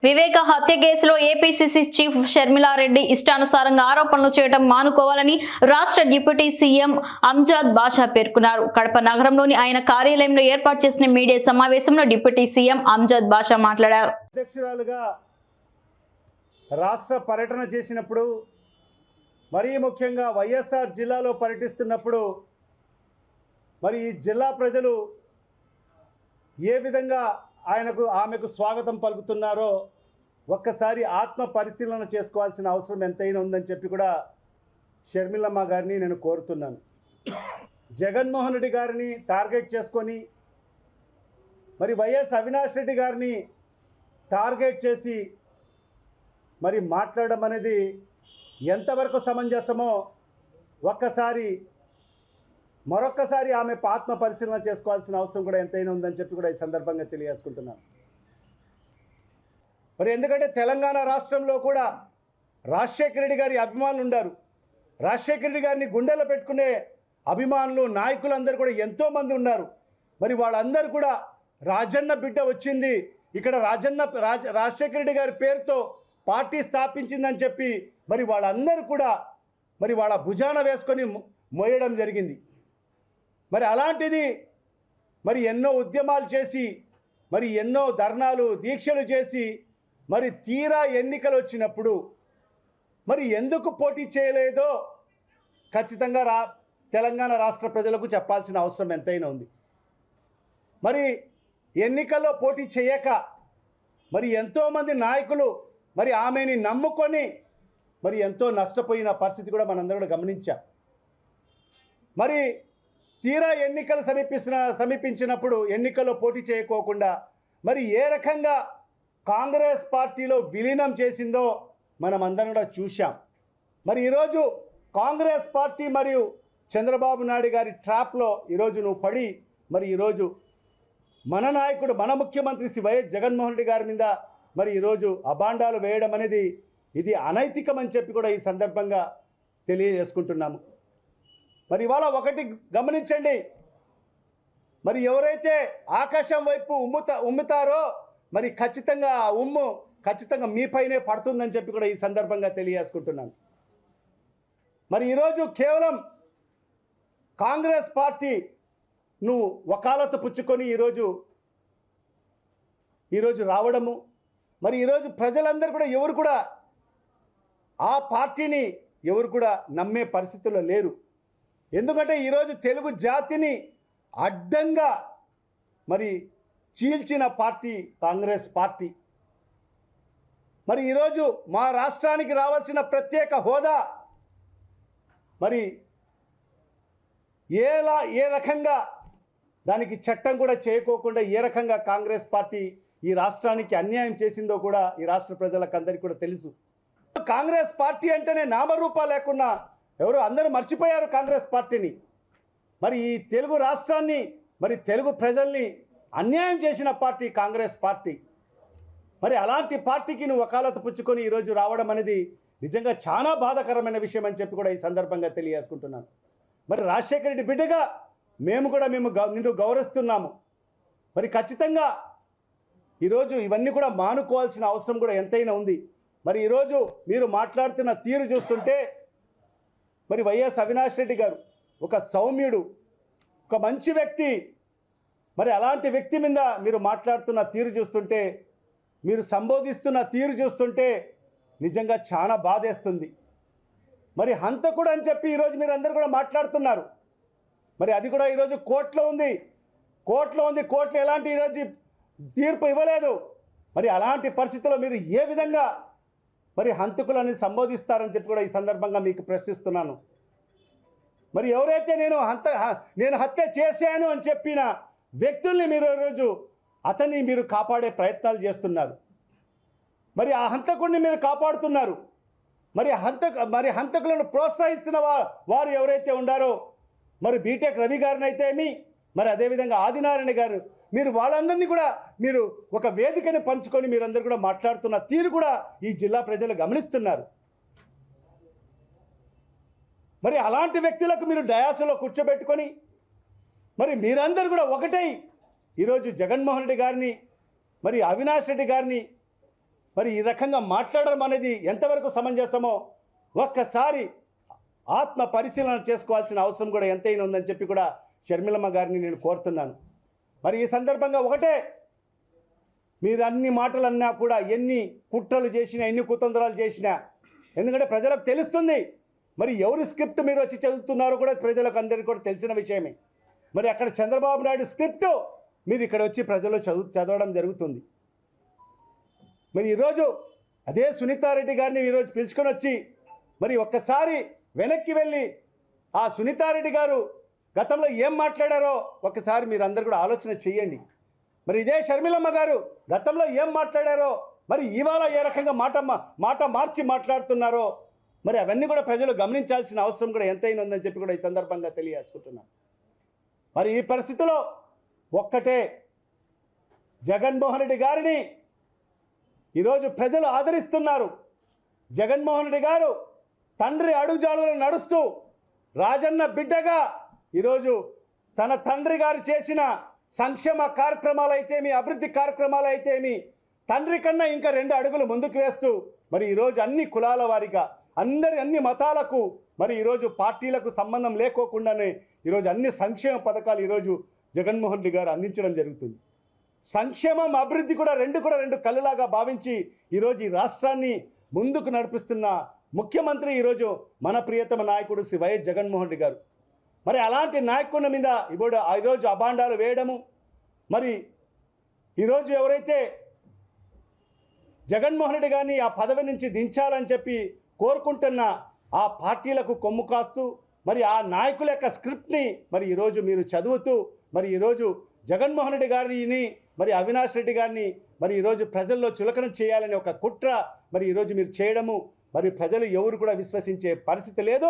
వివేక హత్య కేసులో APCC chief Sharmila Reddy ఇష్టానుసారంగా ఆరోపణలు చేయడం మానుకోవాలని రాష్ట్ర డిప్యూటీ సీఎం అంజద్ బాషా పేర్కొన్నారు. కడప నగరంలోని ఆయన కార్యాలయంలో ఏర్పాటు చేసిన మీడియా సమావేశంలో డిప్యూటీ సీఎం అంజద్ బాషా మాట్లాడారు. అధ్యక్షురాలుగా రాష్ట్ర పర్యటన చేసినప్పుడు, మరీ ముఖ్యంగా వైఎస్ఆర్ జిల్లాలో పర్యటిస్తున్నప్పుడు మరి ఈ జిల్లా ప్రజలు ఏ విధంగా ఆమెకు స్వాగతం పలుకుతున్నారో ఒక్కసారి ఆత్మ పరిశీలన చేసుకోవాల్సిన అవసరం ఎంతైనా ఉందని చెప్పి కూడా షర్మిలమ్మ గారిని నేను కోరుతున్నాను. జగన్మోహన్ రెడ్డి గారిని టార్గెట్ చేసుకొని మరి వైఎస్ అవినాష్ రెడ్డి గారిని టార్గెట్ చేసి మరి మాట్లాడడం అనేది ఎంతవరకు సమంజసమో మరొక్కసారి ఆమె ఆత్మ పరిశీలన చేసుకోవాల్సిన అవసరం కూడా ఎంతైనా ఉందని చెప్పి కూడా ఈ సందర్భంగా తెలియజేసుకుంటున్నాను. మరి ఎందుకంటే తెలంగాణ రాష్ట్రంలో కూడా రాజశేఖర రెడ్డి గారి అభిమానులు ఉన్నారు. రాజశేఖర రెడ్డి గారిని గుండెలో పెట్టుకునే అభిమానులు, నాయకులందరూ కూడా ఎంతోమంది ఉన్నారు. మరి వాళ్ళందరూ కూడా రాజన్న బిడ్డ వచ్చింది, ఇక్కడ రాజశేఖర రెడ్డి గారి పేరుతో పార్టీ స్థాపించిందని చెప్పి మరి వాళ్ళందరూ కూడా మరి వాళ్ళ భుజాన వేసుకొని మోయడం జరిగింది. మరి అలాంటిది మరి ఎన్నో ఉద్యమాలు చేసి మరి ఎన్నో ధర్నాలు, దీక్షలు చేసి మరి తీరా ఎన్నికలు వచ్చినప్పుడు మరి ఎందుకు పోటీ చేయలేదో ఖచ్చితంగా తెలంగాణ రాష్ట్ర ప్రజలకు చెప్పాల్సిన అవసరం ఎంతైనా ఉంది. మరి ఎన్నికల్లో పోటీ చేయక మరి ఎంతోమంది నాయకులు మరి ఆమెని నమ్ముకొని మరి ఎంతో నష్టపోయిన పరిస్థితి కూడా మనందరూ కూడా గమనించాం. మరి తీరా ఎన్నికలు సమీపించినప్పుడు ఎన్నికల్లో పోటీ చేయకోకుండా మరి ఏ రకంగా కాంగ్రెస్ పార్టీలో విలీనం చేసిందో మనం అందరం కూడా చూశాం. మరి ఈరోజు కాంగ్రెస్ పార్టీ మరియు చంద్రబాబు నాయుడు గారి ట్రాప్లో ఈరోజు నువ్వు పడి మరి ఈరోజు మన నాయకుడు, మన ముఖ్యమంత్రి శ్రీ వైఎస్ జగన్మోహన్ రెడ్డి గారి మీద మరి ఈరోజు అభాండాలు వేయడం అనేది ఇది అనైతికమని చెప్పి కూడా ఈ సందర్భంగా తెలియజేసుకుంటున్నాము. మరి ఇవాళ ఒకటి గమనించండి, మరి ఎవరైతే ఆకాశం వైపు ఉమ్ముతారో మరి ఖచ్చితంగా ఆ ఉమ్ము ఖచ్చితంగా మీపైనే పడుతుందని చెప్పి కూడా ఈ సందర్భంగా తెలియజేసుకుంటున్నాను. మరి ఈరోజు కేవలం కాంగ్రెస్ పార్టీ నువ్వు వకాలతు పుచ్చుకొని ఈరోజు రావడము, మరి ఈరోజు ప్రజలందరూ కూడా ఎవరు కూడా ఆ పార్టీని ఎవరు కూడా నమ్మే పరిస్థితుల్లో లేరు. ఎందుకంటే ఈరోజు తెలుగు జాతిని అడ్డంగా మరి చీల్చిన పార్టీ కాంగ్రెస్ పార్టీ. మరి ఈరోజు మా రాష్ట్రానికి రావాల్సిన ప్రత్యేక హోదా మరి ఏ రకంగా దానికి చట్టం కూడా చేయకోకుండా ఏ రకంగా కాంగ్రెస్ పార్టీ ఈ రాష్ట్రానికి అన్యాయం చేసిందో కూడా ఈ రాష్ట్ర ప్రజలకు అందరికీ కూడా తెలుసు. కాంగ్రెస్ పార్టీ అంటేనే నామరూపా లేకుండా ఎవరు అందరూ మర్చిపోయారు కాంగ్రెస్ పార్టీని. మరి ఈ తెలుగు రాష్ట్రాన్ని మరి తెలుగు ప్రజల్ని అన్యాయం చేసిన పార్టీ కాంగ్రెస్ పార్టీ. మరి అలాంటి పార్టీకి నువ్వు వకాలతు పుచ్చుకొని ఈరోజు రావడం అనేది నిజంగా చాలా బాధాకరమైన విషయం అని చెప్పి కూడా ఈ సందర్భంగా తెలియజేసుకుంటున్నాను. మరి రాజశేఖర రెడ్డి బిడ్డగా మేము నిన్ను గౌరవిస్తున్నాము. మరి ఖచ్చితంగా ఈరోజు ఇవన్నీ కూడా మానుకోవాల్సిన అవసరం కూడా ఎంతైనా ఉంది. మరి ఈరోజు మీరు మాట్లాడుతున్న తీరు చూస్తుంటే మరి వైఎస్ అవినాష్ రెడ్డి గారు ఒక సౌమ్యుడు, ఒక మంచి వ్యక్తి. మరి అలాంటి వ్యక్తి మీద మీరు మాట్లాడుతున్న తీరు చూస్తుంటే, మీరు సంబోధిస్తున్న తీరు చూస్తుంటే నిజంగా చాలా బాధేస్తుంది. మరి హంతకుడు అని చెప్పి ఈరోజు మీరు అందరూ కూడా మాట్లాడుతున్నారు. మరి అది కూడా ఈరోజు కోర్టులో ఉంది. కోర్టులో ఎలాంటి ఈరోజు తీర్పు ఇవ్వలేదు. మరి అలాంటి పరిస్థితుల్లో మీరు ఏ విధంగా మరి హంతకులని సంబోధిస్తారని చెప్పి కూడా ఈ సందర్భంగా మీకు ప్రశ్నిస్తున్నాను. మరి ఎవరైతే నేను హత్య చేశాను అని చెప్పిన వ్యక్తుల్ని మీరు ఈరోజు అతన్ని మీరు కాపాడే ప్రయత్నాలు చేస్తున్నారు. మరి ఆ హంతకుడిని మీరు కాపాడుతున్నారు. మరి హంతకులను ప్రోత్సహిస్తున్న వారు ఎవరైతే ఉండారో మరి బీటెక్ రవి గారిని అయితే మరి అదేవిధంగా ఆదినారాయణ గారు, మీరు వాళ్ళందరినీ కూడా మీరు ఒక వేదికని పంచుకొని మీరందరూ కూడా మాట్లాడుతున్న తీరు కూడా ఈ జిల్లా ప్రజలు గమనిస్తున్నారు. మరి అలాంటి వ్యక్తులకు మీరు డయాస్లో కూర్చోబెట్టుకొని మరి మీరందరూ కూడా ఒకటై ఈరోజు జగన్మోహన్ రెడ్డి గారిని మరి అవినాష్ రెడ్డి గారిని మరి ఈ రకంగా మాట్లాడడం అనేది ఎంతవరకు సమంజసమో ఒక్కసారి ఆత్మ పరిశీలన చేసుకోవాల్సిన అవసరం కూడా ఎంతైనా ఉందని చెప్పి కూడా షర్మిలమ్మ గారిని నేను కోరుతున్నాను. మరి ఈ సందర్భంగా ఒకటే, మీరు అన్ని మాటలు అన్నా కూడా, ఎన్ని కుట్రలు చేసినా, ఎన్ని కుతంత్రాలు చేసినా, ఎందుకంటే ప్రజలకు తెలుస్తుంది మరి ఎవరి స్క్రిప్ట్ మీరు వచ్చి చదువుతున్నారో కూడా ప్రజలకు అందరికీ కూడా తెలిసిన విషయమే. మరి అక్కడ చంద్రబాబు నాయుడు స్క్రిప్ట్ మీరు ఇక్కడ వచ్చి ప్రజలు చదవడం జరుగుతుంది. మరి ఈరోజు అదే సునీతారెడ్డి గారిని ఈరోజు పిలుచుకొని వచ్చి మరి ఒక్కసారి వెనక్కి వెళ్ళి ఆ సునీతారెడ్డి గారు గతంలో ఏం మాట్లాడారో ఒక్కసారి మీరు అందరు కూడా ఆలోచన చేయండి. మరి ఇదే షర్మిలమ్మ గారు గతంలో ఏం మాట్లాడారో, మరి ఇవాళ ఏ రకంగా మాట మార్చి మాట్లాడుతున్నారో, మరి అవన్నీ కూడా ప్రజలు గమనించాల్సిన అవసరం కూడా ఎంతైనా ఉందని చెప్పి కూడా ఈ సందర్భంగా తెలియజేసుకుంటున్నాను. మరి ఈ పరిస్థితిలో ఒక్కటే, జగన్మోహన్ రెడ్డి గారిని ఈరోజు ప్రజలు ఆదరిస్తున్నారు. జగన్మోహన్ రెడ్డి గారు తండ్రి అడుగుజాడలో నడుస్తూ రాజన్న బిడ్డగా ఈరోజు తన తండ్రి గారు చేసిన సంక్షేమ కార్యక్రమాలు అయితేమి, అభివృద్ధి కార్యక్రమాలు అయితేమి, తండ్రి కన్నా ఇంకా 2 అడుగులు ముందుకు వేస్తూ మరి ఈరోజు అన్ని కులాల వారిగా అన్ని మతాలకు మరి ఈరోజు పార్టీలకు సంబంధం లేకోకుండానే ఈరోజు అన్ని సంక్షేమ పథకాలు ఈరోజు జగన్మోహన్ రెడ్డి గారు అందించడం జరుగుతుంది. సంక్షేమం అభివృద్ధి కూడా రెండు కళ్ళలాగా భావించి ఈరోజు ఈ రాష్ట్రాన్ని ముందుకు నడిపిస్తున్న ముఖ్యమంత్రి ఈరోజు మన ప్రియతమ నాయకుడు శ్రీ వైఎస్ జగన్మోహన్ రెడ్డి గారు. మరి అలాంటి నాయకుల మీద ఈరోజు అభాండాలు వేయడము, మరి ఈరోజు ఎవరైతే జగన్మోహన్ రెడ్డి గారిని ఆ పదవి నుంచి దించాలని చెప్పి కోరుకుంటున్న ఆ పార్టీలకు కొమ్ము కాస్తూ మరి ఆ నాయకుల యొక్క స్క్రిప్ట్ని మరి ఈరోజు మీరు చదువుతూ మరి ఈరోజు జగన్మోహన్ రెడ్డి గారిని మరి అవినాష్ రెడ్డి గారిని మరి ఈరోజు ప్రజల్లో చులకన చేయాలని ఒక కుట్ర మరి ఈరోజు మీరు చేయడము మరి ప్రజలు ఎవరు కూడా విశ్వసించే పరిస్థితి లేదు.